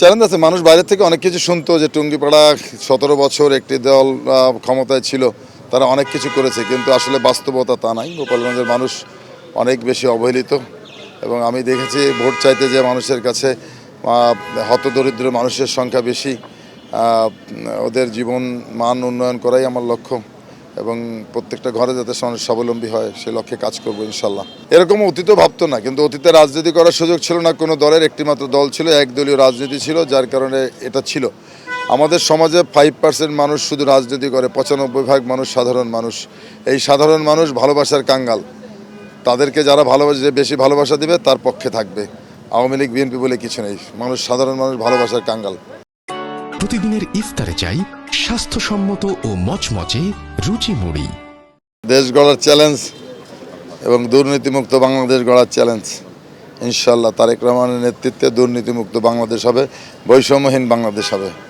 Challenge আছে। মানুষ বাইরে থেকে অনেক কিছু শুনতো যে টুঙ্গিপাড়া 17 বছর একটি দল ক্ষমতায় ছিল, তারা অনেক কিছু করেছে, কিন্তু আসলে বাস্তবতা তা নাই। গোপালগঞ্জের মানুষ অনেক বেশি অবহেলিত এবং আমি দেখেছি ভোট চাইতে যে মানুষের কাছে হতদরিদ্র মানুষের সংখ্যা বেশি। ওদের জীবন মান উন্নয়ন করাই আমার লক্ষ্য এবং প্রত্যেকটা ঘরে যাতে মানুষ স্বাবলম্বী হয় সে লক্ষ্যে কাজ করবো ইনশাল্লাহ। এরকম অতীতও ভাবতো না, কিন্তু অতীতে রাজনীতি করার সুযোগ ছিল না কোনো দলের, একটিমাত্র দল ছিল, একদলীয় রাজনীতি ছিল, যার কারণে এটা ছিল। আমাদের সমাজে 5% মানুষ শুধু রাজনীতি করে, 95% মানুষ সাধারণ মানুষ। এই সাধারণ মানুষ ভালোবাসার কাঙ্গাল, তাদেরকে যারা ভালোবাসে বেশি ভালোবাসা দিবে তার পক্ষে থাকবে। আওয়ামী লীগ বিএনপি বলে কিছু নেই, মানুষ সাধারণ মানুষ ভালোবাসার কাঙ্গাল। প্রতিদিনের ইফতারে চাই স্বাস্থ্যসম্মত ও মচমচে রুচি মুড়ি। দেশ গড়ার চ্যালেঞ্জ এবং দুর্নীতিমুক্ত বাংলাদেশ গড়ার চ্যালেঞ্জ ইনশাল্লাহ। তারেক রহমানের নেতৃত্বে দুর্নীতিমুক্ত বাংলাদেশ হবে, বৈষম্যহীন বাংলাদেশ হবে।